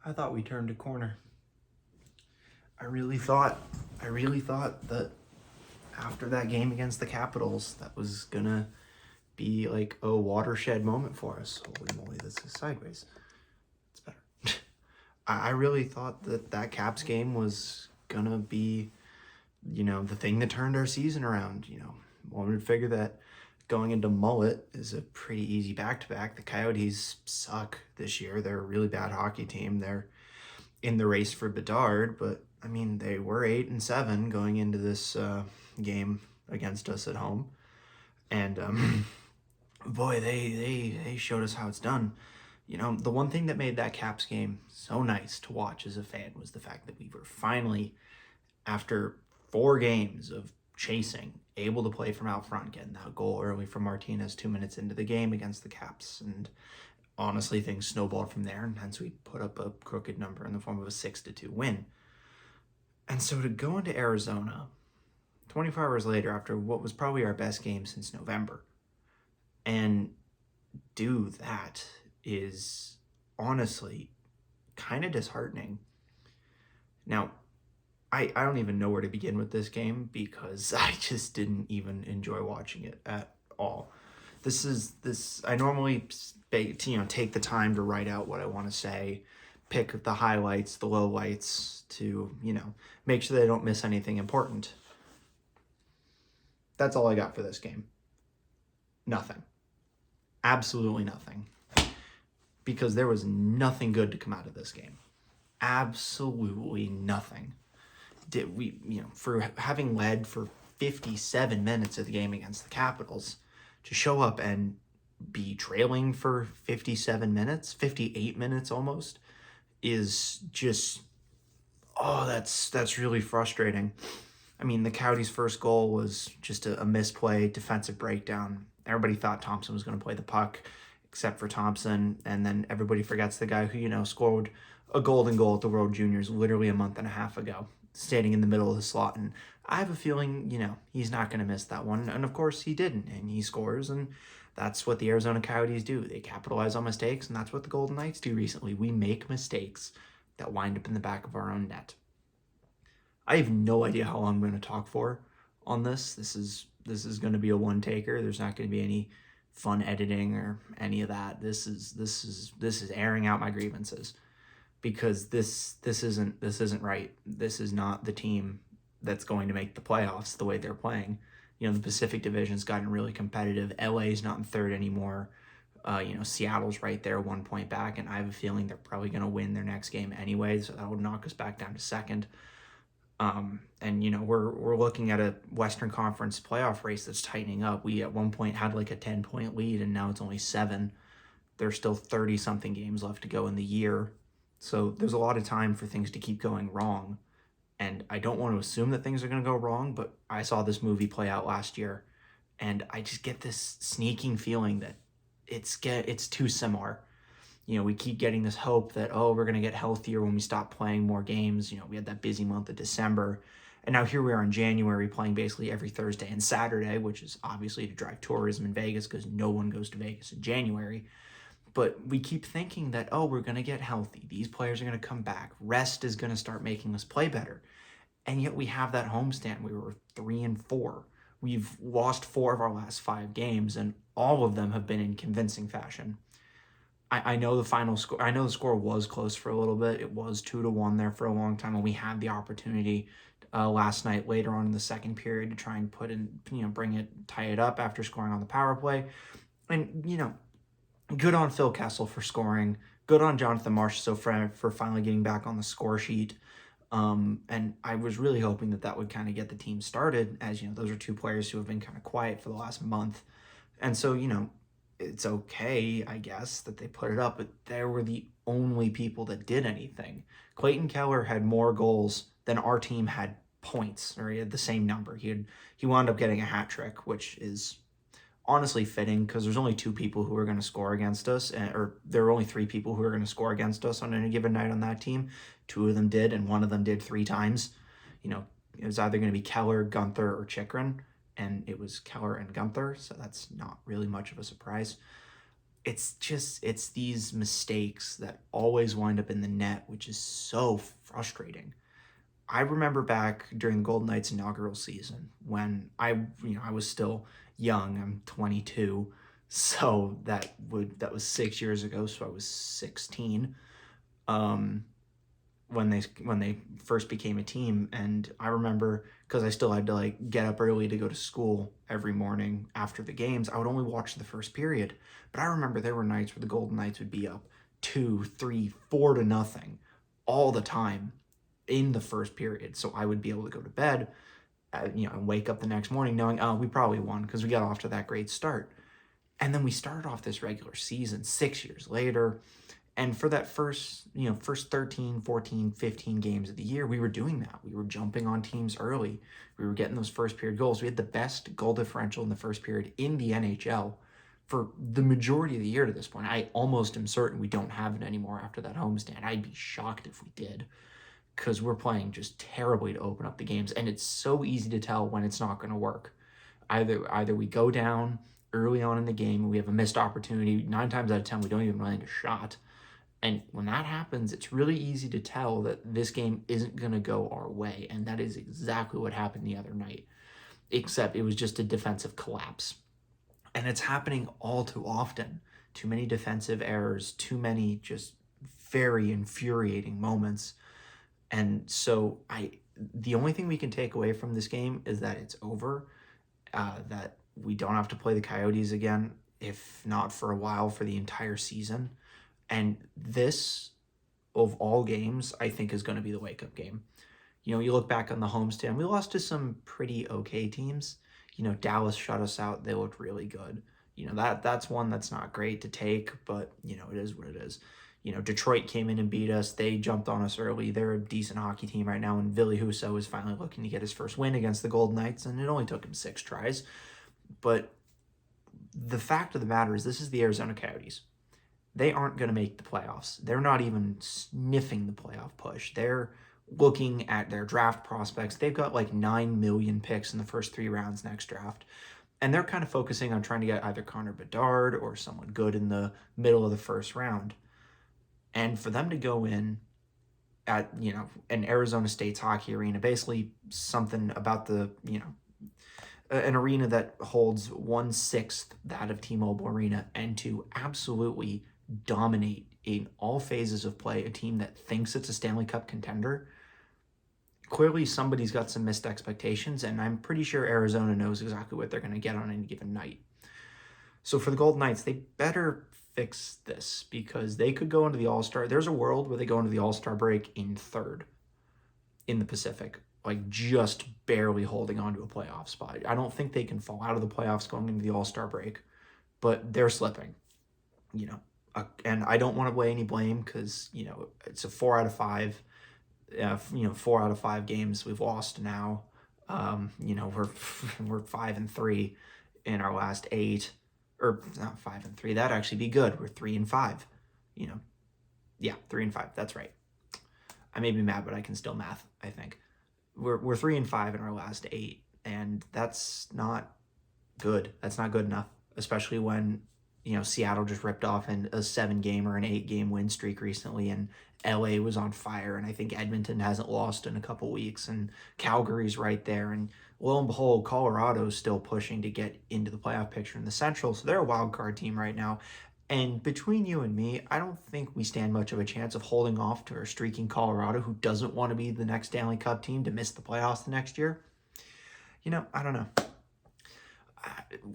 I thought we turned a corner. I really thought that after that game against the Capitals, that was gonna be like a watershed moment for us. Holy moly, this is sideways. It's better. I really thought that Caps game was gonna be, the thing that turned our season around. One would figure that going into Mullet is a pretty easy back-to-back. The Coyotes suck this year. They're a really bad hockey team. They're in the race for Bedard, but I mean, they were 8-7 going into this game against us at home, and boy, they showed us how it's done. The one thing that made that Caps game so nice to watch as a fan was the fact that we were finally, after 4 games of chasing, able to play from out front, getting that goal early from Martinez 2 minutes into the game against the Caps. And honestly, things snowballed from there, and hence we put up a crooked number in the form of a 6-2 win. And so to go into Arizona 24 hours later, after what was probably our best game since November, and do that is honestly kind of disheartening. Now, I don't even know where to begin with this game because I just didn't even enjoy watching it at all. I normally take the time to write out what I want to say, pick the highlights, the lowlights to, make sure that I don't miss anything important. That's all I got for this game. Nothing. Absolutely nothing. Because there was nothing good to come out of this game. Absolutely nothing. For having led for 57 minutes of the game against the Capitals, to show up and be trailing for 57 minutes, 58 minutes almost, is just, that's really frustrating. I mean, the Coyotes' first goal was just a misplay, defensive breakdown. Everybody thought Thompson was going to play the puck, except for Thompson, and then everybody forgets the guy who, scored a golden goal at the World Juniors literally a month and a half ago, standing in the middle of the slot. And I have a feeling, he's not going to miss that one. And of course he didn't, and he scores, and that's what the Arizona Coyotes do. They capitalize on mistakes, and that's what the Golden Knights do recently. We make mistakes that wind up in the back of our own net. I have no idea how long I'm going to talk for on this. This is going to be a one-taker. There's not going to be any fun editing or any of that. This is airing out my grievances, because this isn't right. This is not the team that's going to make the playoffs the way they're playing. The Pacific Division's gotten really competitive. LA's not in third anymore. Seattle's right there, 1 point back, and I have a feeling they're probably going to win their next game anyway, so that would knock us back down to second. We're looking at a Western Conference playoff race that's tightening up. We at one point had like a 10-point lead, and now it's only 7. There's still 30-something games left to go in the year. So there's a lot of time for things to keep going wrong. And I don't want to assume that things are going to go wrong, but I saw this movie play out last year, and I just get this sneaking feeling that it's too similar. We keep getting this hope that, we're going to get healthier when we stop playing more games. We had that busy month of December, and now here we are in January playing basically every Thursday and Saturday, which is obviously to drive tourism in Vegas because no one goes to Vegas in January. But we keep thinking that, we're going to get healthy. These players are going to come back. Rest is going to start making us play better. And yet we have that homestand. We were 3-4. We've lost 4 of our last 5 games, and all of them have been in convincing fashion. I know the final score. I know the score was close for a little bit. It was 2-1 there for a long time, and we had the opportunity last night later on in the second period to try and tie it up after scoring on the power play. And, good on Phil Kessel for scoring. Good on Jonathan Marchessault for finally getting back on the score sheet. And I was really hoping that would kind of get the team started, as, those are 2 players who have been kind of quiet for the last month. And so, it's okay, I guess, that they put it up, but they were the only people that did anything. Clayton Keller had more goals than our team had points, or he had the same number. He wound up getting a hat trick, which is honestly fitting because there's only 2 people who are going to score against us, or there are only 3 people who are going to score against us on any given night on that team. 2 of them did, and one of them did 3 times. It was either going to be Keller, Gunther, or Chychrun, and it was Keller and Gunther, so that's not really much of a surprise. it's these mistakes that always wind up in the net, which is so frustrating. I remember back during the Golden Knights inaugural season when I was still young. I'm 22, so that was 6 years ago. So I was 16. Um, when they first became a team, and I remember because I still had to like get up early to go to school every morning after the games, I would only watch the first period. But I remember there were nights where the Golden Knights would be up 2, 3, 4 to nothing all the time in the first period. So I would be able to go to bed, and wake up the next morning knowing, oh, we probably won because we got off to that great start. And then we started off this regular season 6 years later. And for that first 13, 14, 15 games of the year, we were doing that. We were jumping on teams early. We were getting those first period goals. We had the best goal differential in the first period in the NHL for the majority of the year to this point. I almost am certain we don't have it anymore after that homestand. I'd be shocked if we did, because we're playing just terribly to open up the games. And it's so easy to tell when it's not going to work. Either we go down early on in the game and we have a missed opportunity. 9 times out of 10, we don't even land a shot. And when that happens, it's really easy to tell that this game isn't going to go our way. And that is exactly what happened the other night, except it was just a defensive collapse. And it's happening all too often. Too many defensive errors, too many just very infuriating moments. And so the only thing we can take away from this game is that it's over, that we don't have to play the Coyotes again, if not for a while, for the entire season. And this, of all games, I think is going to be the wake-up game. You look back on the homestand, we lost to some pretty okay teams. Dallas shut us out. They looked really good. That's one that's not great to take, but, it is what it is. Detroit came in and beat us. They jumped on us early. They're a decent hockey team right now, and Ville Husso is finally looking to get his first win against the Golden Knights, and it only took him 6 tries. But the fact of the matter is this is the Arizona Coyotes. They aren't going to make the playoffs. They're not even sniffing the playoff push. They're looking at their draft prospects. They've got like 9 million picks in the first 3 rounds next draft. And they're kind of focusing on trying to get either Connor Bedard or someone good in the middle of the first round. And for them to go in at, an Arizona State's hockey arena, basically something about an arena that holds 1/6 that of T-Mobile Arena, and to absolutely dominate in all phases of play a team that thinks it's a Stanley Cup contender. Clearly somebody's got some missed expectations, and I'm pretty sure Arizona knows exactly what they're going to get on any given night. So for the Golden Knights, they better fix this, because they could go into the All-Star. There's a world where they go into the All-Star break in 3rd in the Pacific, like just barely holding on to a playoff spot. I don't think they can fall out of the playoffs going into the All-Star break, but they're slipping, and I don't want to lay any blame, because, it's a 4 out of 5, 4 out of 5 games we've lost now. We're 5-3 in our last 8, or not 5-3. That'd actually be good. We're 3-5, 3-5. That's right. I may be mad, but I can still math, I think. We're 3-5 in our last 8, and that's not good. That's not good enough, especially when Seattle just ripped off a 7-game or an 8-game win streak recently, and LA was on fire, and I think Edmonton hasn't lost in a couple weeks, and Calgary's right there, and lo and behold, Colorado's still pushing to get into the playoff picture in the Central, so they're a wild card team right now. And between you and me, I don't think we stand much of a chance of holding off to our streaking Colorado, who doesn't want to be the next Stanley Cup team to miss the playoffs the next year. I don't know.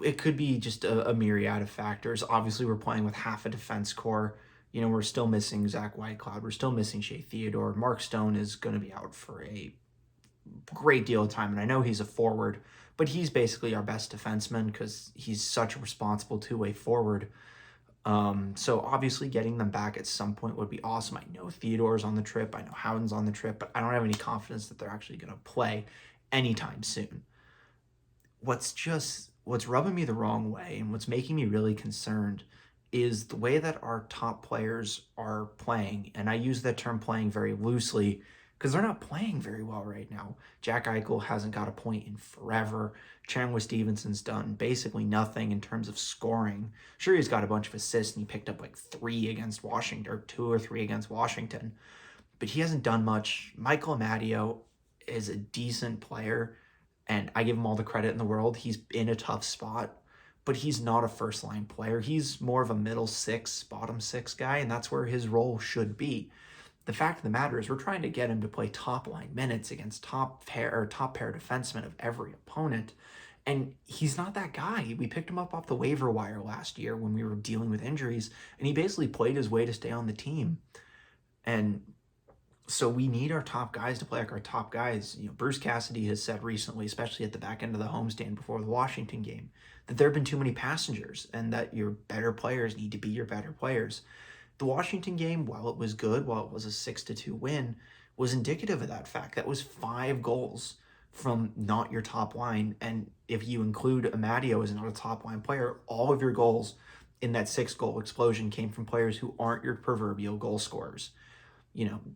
It could be just a myriad of factors. Obviously, we're playing with half a defense core. We're still missing Zach Whitecloud. We're still missing Shea Theodore. Mark Stone is going to be out for a great deal of time, and I know he's a forward, but he's basically our best defenseman because he's such a responsible two-way forward. So obviously getting them back at some point would be awesome. I know Theodore's on the trip. I know Howden's on the trip, but I don't have any confidence that they're actually going to play anytime soon. What's rubbing me the wrong way and what's making me really concerned is the way that our top players are playing. And I use that term playing very loosely because they're not playing very well right now. Jack Eichel hasn't got a point in forever. Chandler Stevenson's done basically nothing in terms of scoring. Sure, he's got a bunch of assists and he picked up like 3 against Washington, or 2 or 3 against Washington, but he hasn't done much. Michael Amadio is a decent player, and I give him all the credit in the world. He's in a tough spot, but he's not a first line player. He's more of a middle six, bottom six guy, and that's where his role should be. The fact of the matter is we're trying to get him to play top line minutes against top pair defensemen of every opponent. And he's not that guy. We picked him up off the waiver wire last year when we were dealing with injuries, and he basically played his way to stay on the team. And so we need our top guys to play like our top guys. Bruce Cassidy has said recently, especially at the back end of the homestand before the Washington game, that there have been too many passengers and that your better players need to be your better players. The Washington game, while it was good, while it was a 6-2 win, was indicative of that fact. That was 5 goals from not your top line. And if you include Amadio as not a top line player, all of your goals in that 6-goal explosion came from players who aren't your proverbial goal scorers.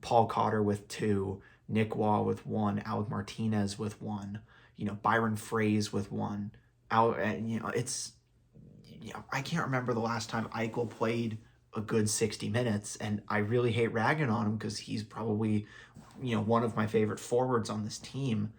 Paul Cotter with 2, Nick Waugh with 1, Alec Martinez with 1, Byron Frazee with 1. I can't remember the last time Eichel played a good 60 minutes, and I really hate ragging on him because he's probably, one of my favorite forwards on this team.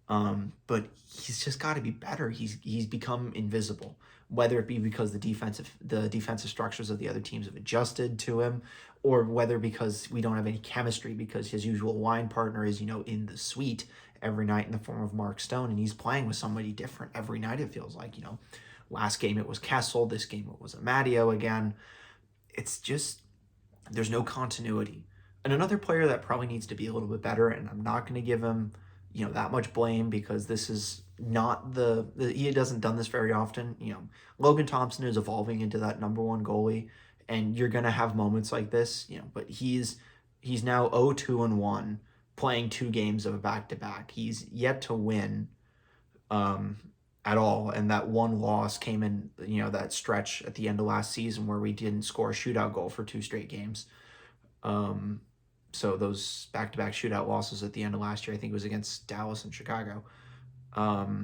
But he's just got to be better. He's become invisible, whether it be because the defensive structures of the other teams have adjusted to him, or whether because we don't have any chemistry because his usual line partner is, in the suite every night in the form of Mark Stone, and he's playing with somebody different every night, it feels like. Last game it was Kessel, this game it was Amadio again. It's just, there's no continuity. And another player that probably needs to be a little bit better, and I'm not going to give him that much blame because this is not he hasn't done this very often. Logan Thompson is evolving into that number 1 goalie, and you're going to have moments like this, but he's now 0-2-1 playing 2 games of a back-to-back. He's yet to win at all, and that one loss came in, that stretch at the end of last season where we didn't score a shootout goal for 2 straight games. So those back-to-back shootout losses at the end of last year, I think it was against Dallas and Chicago, or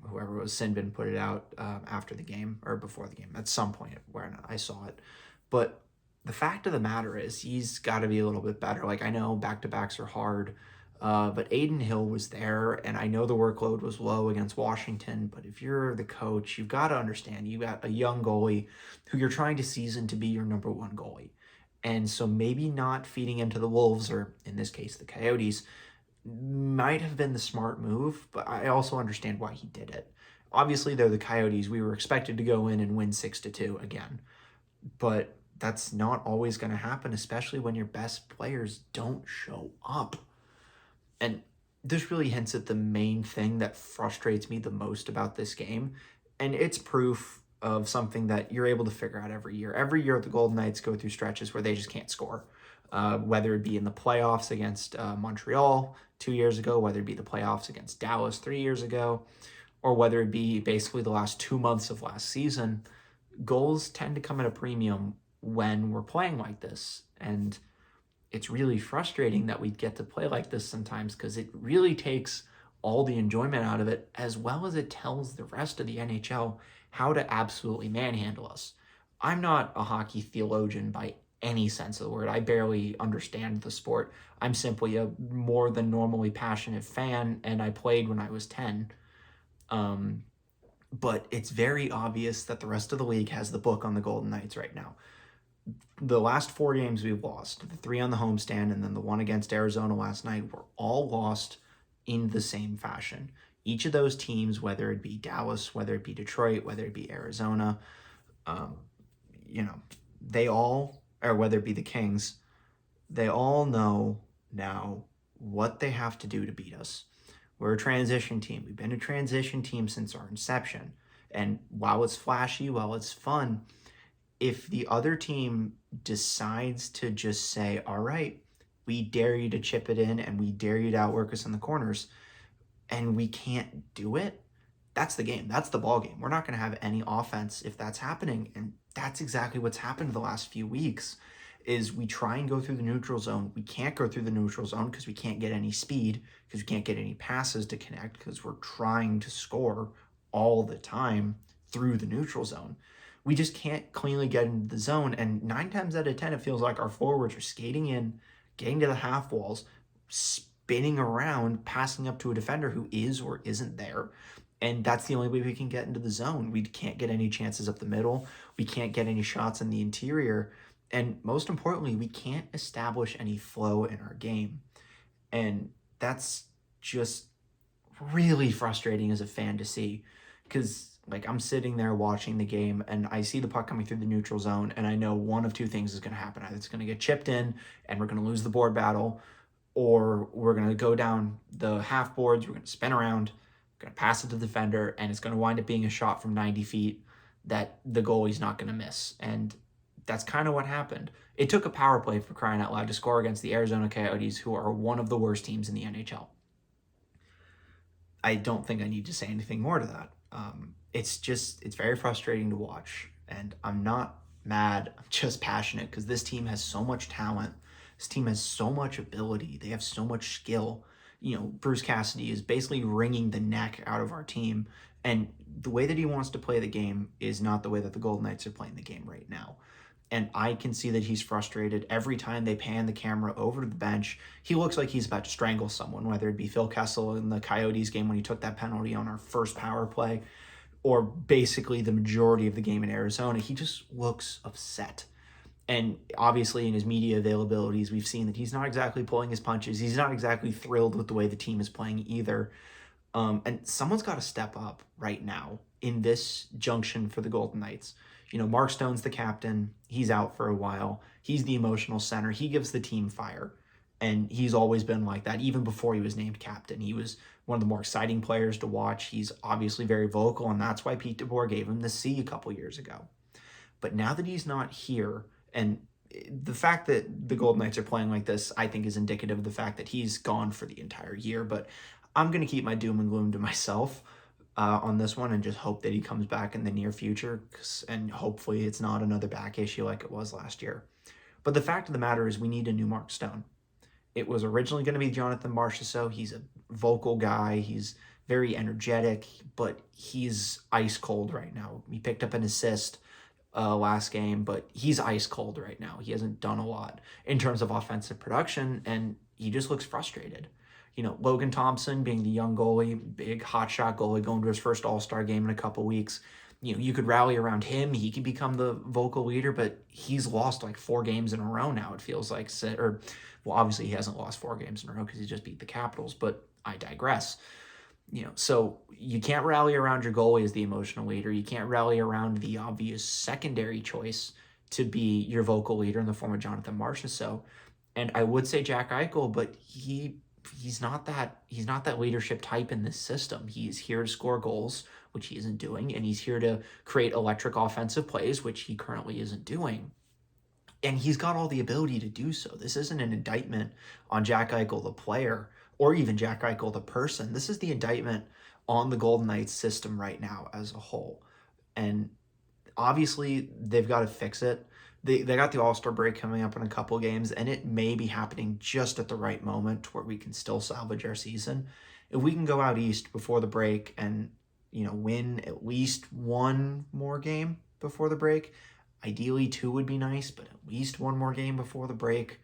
whoever it was, Sinbin put it out after the game or before the game at some point where I saw it. But the fact of the matter is he's got to be a little bit better. Like, I know back-to-backs are hard, but Aiden Hill was there, and I know the workload was low against Washington, but if you're the coach, you've got to understand you got a young goalie who you're trying to season to be your number 1 goalie. And so maybe not feeding him to the Wolves, or in this case, the Coyotes, might have been the smart move, but I also understand why he did it. Obviously, they're the Coyotes. We were expected to go in and win 6-2 again, but that's not always going to happen, especially when your best players don't show up. And this really hints at the main thing that frustrates me the most about this game, and it's proof of something that you're able to figure out every year. Every year, the Golden Knights go through stretches where they just can't score, whether it be in the playoffs against Montreal 2 years ago, whether it be the playoffs against Dallas 3 years ago, or whether it be basically the last 2 months of last season. Goals tend to come at a premium when we're playing like this, and it's really frustrating that we get to play like this sometimes because it really takes all the enjoyment out of it, as well as it tells the rest of the NHL how to absolutely manhandle us. I'm not a hockey theologian by any sense of the word. I barely understand the sport. I'm simply a more than normally passionate fan, and I played when I was 10. But it's very obvious that the rest of the league has the book on the Golden Knights right now. The last 4 games we've lost, the 3 on the homestand and then the 1 against Arizona last night, were all lost in the same fashion. Each of those teams, whether it be Dallas, whether it be Detroit, whether it be Arizona, they all, or whether it be the Kings, they all know now what they have to do to beat us. We're a transition team. We've been a transition team since our inception. And while it's flashy, while it's fun, if the other team decides to just say, all right, we dare you to chip it in and we dare you to outwork us in the corners, and we can't do it, that's the game. That's the ball game. We're not going to have any offense if that's happening. And that's exactly what's happened the last few weeks. is we try and go through the neutral zone. We can't go through the neutral zone because we can't get any speed, because we can't get any passes to connect, because we're trying to score all the time through the neutral zone. We just can't cleanly get into the zone. And 9 times out of 10, it feels like our forwards are skating in, getting to the half walls, spinning around, passing up to a defender who is or isn't there. And that's the only way we can get into the zone. We can't get any chances up the middle. We can't get any shots in the interior. And most importantly, we can't establish any flow in our game. And that's just really frustrating as a fan to see, because like I'm sitting there watching the game and I see the puck coming through the neutral zone and I know one of two things is going to happen. Either it's going to get chipped in and we're going to lose the board battle, or we're going to go down the half boards, we're going to spin around, going to pass it to the defender, and it's going to wind up being a shot from 90 feet that the goalie's not going to miss. And that's kind of what happened. It took a power play, for crying out loud, to score against the Arizona Coyotes, who are one of the worst teams in the NHL. I don't think I need to say anything more to that. It's very frustrating to watch, and I'm not mad, I'm just passionate, because this team has so much talent. This team has so much ability. They have so much skill. Bruce Cassidy is basically wringing the neck out of our team, and the way that he wants to play the game is not the way that the Golden Knights are playing the game right now. And I can see that he's frustrated. Every time they pan the camera over to the bench, he looks like he's about to strangle someone, whether it be Phil Kessel in the Coyotes game when he took that penalty on our first power play, or basically the majority of the game in Arizona. He just looks upset. And obviously in his media availabilities, we've seen that he's not exactly pulling his punches. He's not exactly thrilled with the way the team is playing either. And someone's got to step up right now in this junction for the Golden Knights. Mark Stone's the captain. He's out for a while. He's the emotional center. He gives the team fire. And he's always been like that. Even before he was named captain, he was one of the more exciting players to watch. He's obviously very vocal, and that's why Pete DeBoer gave him the C a couple years ago. But now that he's not here, and the fact that the Golden Knights are playing like this, I think, is indicative of the fact that he's gone for the entire year. But I'm going to keep my doom and gloom to myself on this one and just hope that he comes back in the near future, and hopefully it's not another back issue like it was last year. But the fact of the matter is we need a new Mark Stone. It was originally going to be Jonathan Marchessault. He's a vocal guy. He's very energetic, but he's ice cold right now. He picked up an assist last game, but he's ice cold right now. He hasn't done a lot in terms of offensive production, and he just looks frustrated. Logan Thompson being the young goalie, big hotshot goalie going to his first All-Star game in a couple weeks. You could rally around him. He could become the vocal leader, but he's lost like 4 games in a row now, it feels like. Obviously he hasn't lost 4 games in a row because he just beat the Capitals, but I digress. So you can't rally around your goalie as the emotional leader. You can't rally around the obvious secondary choice to be your vocal leader in the form of Jonathan Marchessault. And I would say Jack Eichel, but he's not that leadership type in this system. He's here to score goals, which he isn't doing, and he's here to create electric offensive plays, which he currently isn't doing. And he's got all the ability to do so. This isn't an indictment on Jack Eichel, the player, or even Jack Eichel, the person. This is the indictment on the Golden Knights system right now as a whole. And obviously, they've got to fix it. They got the All-Star break coming up in a couple games, and it may be happening just at the right moment where we can still salvage our season. If we can go out east before the break and win at least one more game before the break, ideally 2 would be nice, but at least one more game before the break.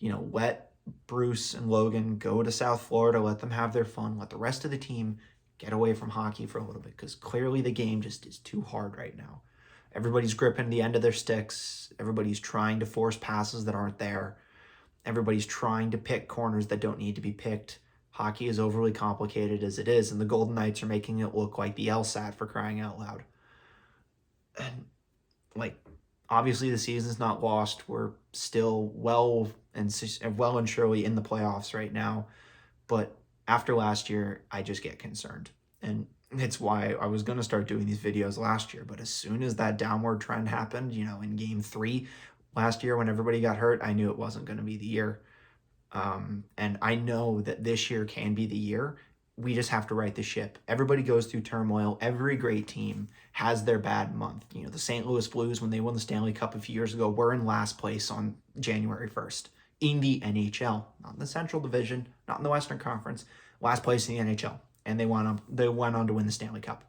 Let Bruce and Logan go to South Florida, let them have their fun, let the rest of the team get away from hockey for a little bit, because clearly the game just is too hard right now. Everybody's gripping the end of their sticks. Everybody's trying to force passes that aren't there. Everybody's trying to pick corners that don't need to be picked. Hockey is overly complicated as it is, and the Golden Knights are making it look like the LSAT, for crying out loud. And obviously the season's not lost. We're still well and surely in the playoffs right now. But after last year, I just get concerned. And it's why I was going to start doing these videos last year. But as soon as that downward trend happened, in game 3 last year when everybody got hurt, I knew it wasn't going to be the year. And I know that this year can be the year we just have to right the ship. Everybody goes through turmoil. Every great team has their bad month. You know, the St. Louis Blues, when they won the Stanley Cup a few years ago, were in last place on January 1st in the NHL, not in the Central Division, not in the Western Conference, last place in the NHL. And they went on to win the Stanley Cup.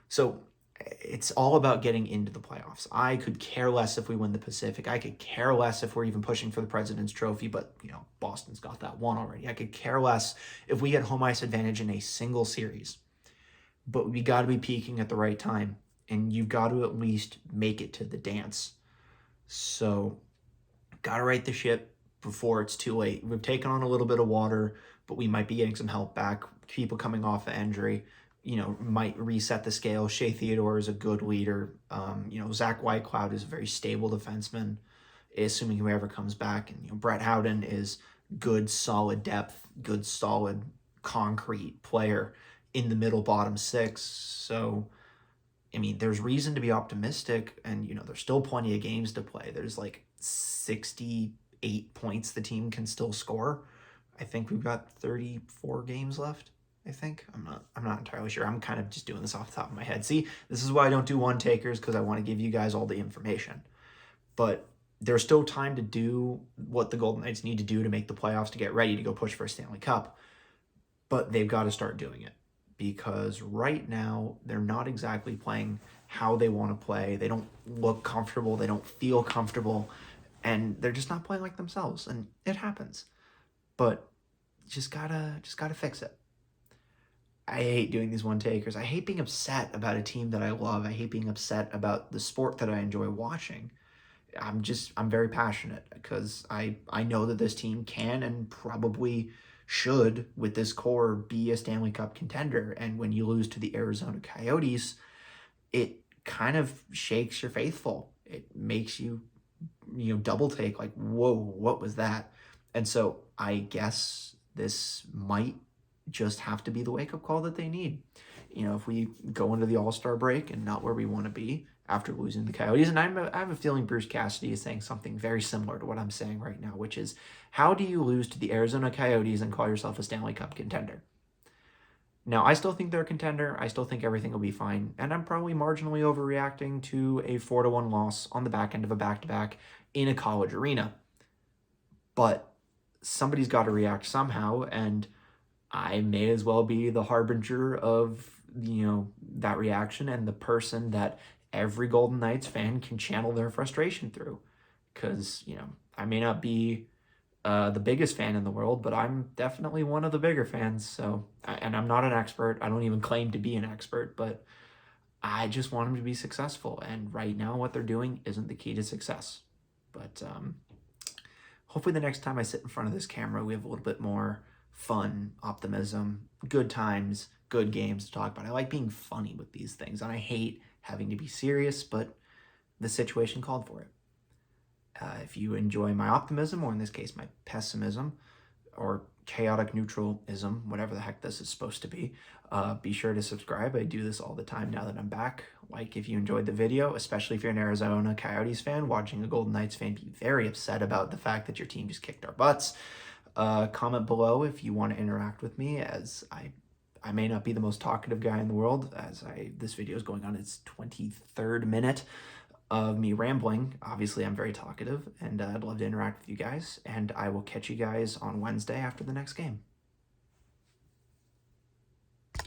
So it's all about getting into the playoffs. I could care less if we win the Pacific. I could care less if we're even pushing for the President's Trophy, but, you know, Boston's got that one already. I could care less if we get home ice advantage in a single series. But we got to be peaking at the right time, and you've got to at least make it to the dance. So, got to right the ship before it's too late. We've taken on a little bit of water, but we might be getting some help back. People coming off of injury, you know, might reset the scale. Shea Theodore is a good leader. You know, Zach Whitecloud is a very stable defenseman, assuming whoever comes back. And, you know, Brett Howden is good, solid depth, good, solid, concrete player in the middle bottom six. So, I mean, there's reason to be optimistic. And, you know, there's still plenty of games to play. There's like 68 points the team can still score. I think we've got 34 games left. I think. I'm not entirely sure. I'm kind of just doing this off the top of my head. See, this is why I don't do one takers, because I want to give you guys all the information. But there's still time to do what the Golden Knights need to do to make the playoffs, to get ready to go push for a Stanley Cup. But they've got to start doing it, because right now they're not exactly playing how they want to play. They don't look comfortable. They don't feel comfortable, and they're just not playing like themselves. And it happens, but just gotta fix it. I hate doing these one takers. I hate being upset about a team that I love. I hate being upset about the sport that I enjoy watching. I'm very passionate, because I know that this team can and probably should, with this core, be a Stanley Cup contender. And when you lose to the Arizona Coyotes, it kind of shakes your faithful. It makes you, you know, double take, like, whoa, what was that? And so I guess this might just have to be the wake-up call that they need. You know, if we go into the All-Star break and not where we want to be after losing the Coyotes, and I have a feeling Bruce Cassidy is saying something very similar to what I'm saying right now, which is, how do you lose to the Arizona Coyotes and call yourself a Stanley Cup contender? Now, I still think they're a contender. I still think everything will be fine, and I'm probably marginally overreacting to a 4-1 loss on the back end of a back-to-back in a college arena. But somebody's got to react somehow, and I may as well be the harbinger of, you know, that reaction, and the person that every Golden Knights fan can channel their frustration through. Because, you know, I may not be the biggest fan in the world, but I'm definitely one of the bigger fans. So, and I'm not an expert. I don't even claim to be an expert, but I just want them to be successful. And right now, what they're doing isn't the key to success. But hopefully the next time I sit in front of this camera, we have a little bit more fun, optimism, good times, good games to talk about. I like being funny with these things, and I hate having to be serious, but the situation called for it. If you enjoy my optimism, or in this case, my pessimism, or chaotic neutralism, whatever the heck this is supposed to be sure to subscribe. I do this all the time now that I'm back. Like if you enjoyed the video, especially if you're an Arizona Coyotes fan, watching a Golden Knights fan be very upset about the fact that your team just kicked our butts. Comment below if you want to interact with me, as I may not be the most talkative guy in the world, as this video is going on its 23rd minute of me rambling. Obviously, I'm very talkative, and I'd love to interact with you guys, and I will catch you guys on Wednesday after the next game.